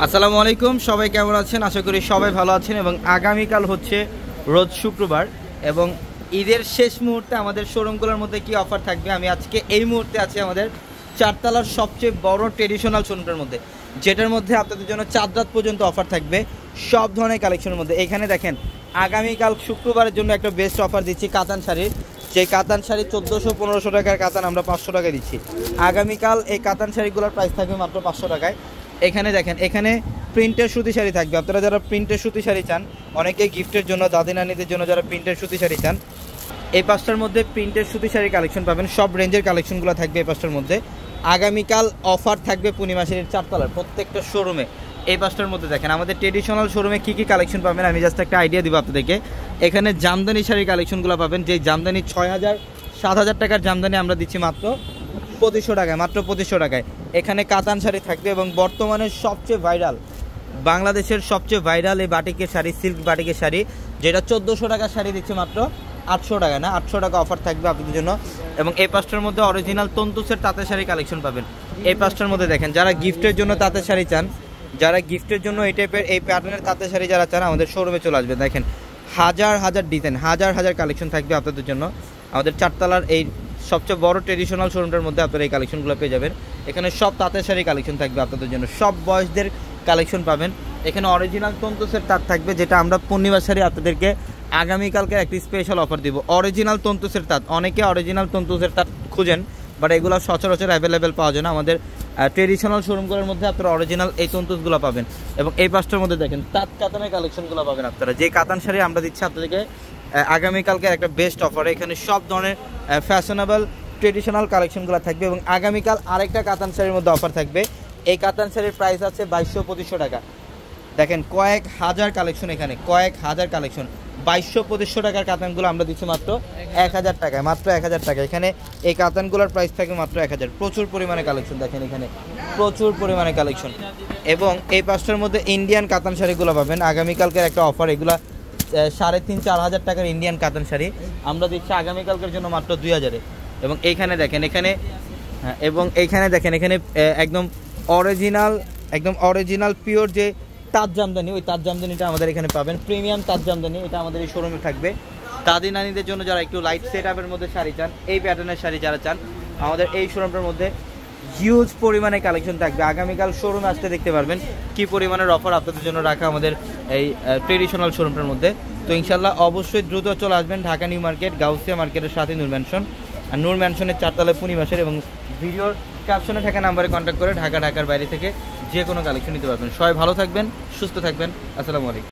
আসসালামু আলাইকুম, সবাই কেমন আছেন? আশা করি সবাই ভালো আছেন। এবং আগামীকাল হচ্ছে রোজ শুক্রবার এবং ঈদের শেষ মুহূর্তে আমাদের শোরুমগুলোর মধ্যে কি অফার থাকবে, আমি আজকে এই মুহূর্তে আছি আমাদের চারতলার সবচেয়ে বড় ট্রেডিশনাল শোরুমটার মধ্যে, যেটার মধ্যে আপনাদের জন্য 4 রাত পর্যন্ত অফার থাকবে সব ধরনের কালেকশনের মধ্যে। এখানে দেখেন, আগামীকাল শুক্রবারের জন্য একটা বেস্ট অফার দিচ্ছি কাতান শাড়ির। যে কাতান শাড়ি 1400-1500 টাকার কাতান আমরা 500 টাকায় দিচ্ছি। আগামীকাল এই কাতান শাড়িগুলোর প্রাইস থাকবে মাত্র 500 টাকায়। এখানে দেখেন, এখানে প্রিন্টের সুতি শাড়ি থাকবে। আপনারা যারা প্রিন্টের সুতি শাড়ি চান, অনেকে গিফটের জন্য, দাদি নানিদের জন্য যারা প্রিন্টের সুতি শাড়ি চান, এই পাঁচটার মধ্যে প্রিন্টের সুতি শাড়ির কালেকশন পাবেন। সব রেঞ্জের কালেকশনগুলো থাকবে এই পাঁচটার মধ্যে। আগামীকাল অফার থাকবে পূর্ণিমা শাড়ির চারতলার প্রত্যেকটা শোরুমে। এই পাঁচটার মধ্যে দেখেন আমাদের ট্রেডিশনাল শোরুমে কী কী কালেকশন পাবেন আমি জাস্ট একটা আইডিয়া দিব আপনাদেরকে। এখানে জামদানি শাড়ির কালেকশনগুলো পাবেন, যে জামদানি 6000-7000 টাকার জামদানি আমরা দিচ্ছি মাত্র 2500 টাকায়, মাত্র 2500 টাকায়। এখানে কাতান শাড়ি থাকবে এবং বর্তমানে সবচেয়ে ভাইরাল, বাংলাদেশের সবচেয়ে ভাইরাল এই বাটিকের শাড়ি, সিল্ক বাটিকের শাড়ি, যেটা 1400 টাকার শাড়ি দিচ্ছে মাত্র 800 টাকা, না 800 টাকা অফার থাকবে আপনাদের জন্য। এবং এই পাঁচটার মধ্যে অরিজিনাল তন্তুসের তাঁতের শাড়ি কালেকশন পাবেন এই পাঁচটার মধ্যে। দেখেন, যারা গিফটের জন্য তাঁতের শাড়ি চান, যারা গিফটের জন্য এই টাইপের এই প্যাটার্নের তাঁতের শাড়ি যারা চান, আমাদের শোরুমে চলে আসবে। দেখেন, হাজার হাজার ডিজাইন, হাজার হাজার কালেকশন থাকবে আপনাদের জন্য আমাদের চারতলার এই সবচেয়ে বড় ট্রেডিশনাল শোরুমটার মধ্যে। আপনারা এই কালেকশনগুলো পেয়ে যাবেন। এখানে সব তাঁতের শাড়ি কালেকশন থাকবে আপনাদের জন্য, সব বয়সদের কালেকশন পাবেন। এখানে অরিজিনাল তন্তুসের তাঁত থাকবে, যেটা আমরা পূর্ণিমা শাড়ি আপনাদেরকে আগামীকালকে একটি স্পেশাল অফার দিব। অরিজিনাল তন্তুসের তাঁত, অনেকে অরিজিনাল তন্তুসের তাঁত খুঁজেন, বাট এগুলো সচরাচর অ্যাভেলেবেল পাওয়া যায় না। আমাদের ট্রেডিশনাল শোরুমগুলোর মধ্যে আপনারা অরিজিনাল এই তন্তুসগুলো পাবেন। এবং এই পাঁচটার মধ্যে দেখেন তাঁত কাতানের কালেকশনগুলো পাবেন আপনারা। যে কাতান শাড়ি আমরা দিচ্ছি আপনাদেরকে আগামীকালকে একটা বেস্ট অফার। এখানে সব ধরনের ফ্যাশনেবল ট্রেডিশনাল কালেকশনগুলো থাকবে। এবং আগামীকাল আরেকটা কাতান শাড়ির মধ্যে অফার থাকবে। এই কাতান শাড়ির প্রাইস আছে 2200-2500 টাকা। দেখেন, কয়েক হাজার কালেকশন, এখানে কয়েক হাজার কালেকশন। 2200-2500 টাকার কাতানগুলো আমরা দিচ্ছি মাত্র 1000 টাকায়, মাত্র 1000 টাকা। এখানে এই কাতানগুলোর প্রাইস থাকবে মাত্র 1000। প্রচুর পরিমাণে কালেকশন দেখেন, এখানে প্রচুর পরিমাণে কালেকশন। এবং এই পাঁচটার মধ্যে ইন্ডিয়ান কাতান শাড়িগুলো পাবেন আগামীকালকের একটা অফার। এগুলা 3500-4000 টাকার ইন্ডিয়ান কাতান শাড়ি আমরা দিচ্ছি আগামীকালকের জন্য মাত্র 2000-এ। এবং এইখানে দেখেন, এইখানে দেখেন, এখানে একদম অরিজিনাল পিওর যে তাঁত জামদানি, ওই তাঁত জামদানিটা আমাদের এখানে পাবেন। প্রিমিয়াম তাঁত জামদানি, এটা আমাদের এই শোরুমে থাকবে। দাদি নানিদের জন্য যারা একটু লাইট সেট আপের মধ্যে শাড়ি চান, এই প্যাটার্নের শাড়ি যারা চান, আমাদের এই শোরুমটার মধ্যে হিউজ পরিমাণে কালেকশন থাকবে। আগামীকাল শোরুমে আসতে দেখতে পারবেন কি পরিমাণের অফার আপনাদের জন্য রাখা আমাদের এই ট্রেডিশনাল শোরুমটার মধ্যে। তো ইনশাল্লাহ অবশ্যই দ্রুত চলে আসবেন ঢাকা নিউ মার্কেট, গাউসিয়া মার্কেটের সাথে নূর ম্যানশন, আর নূর ম্যানশনের চারতলায় পূর্ণিমাসের। এবং ভিডিওর ক্যাপশনে থাকা নাম্বারে কন্ট্যাক্ট করে ঢাকার বাইরে থেকে যে কোনো কালেকশন নিতে পারবেন। সবাই ভালো থাকবেন, সুস্থ থাকবেন। আসসালামু আলাইকুম।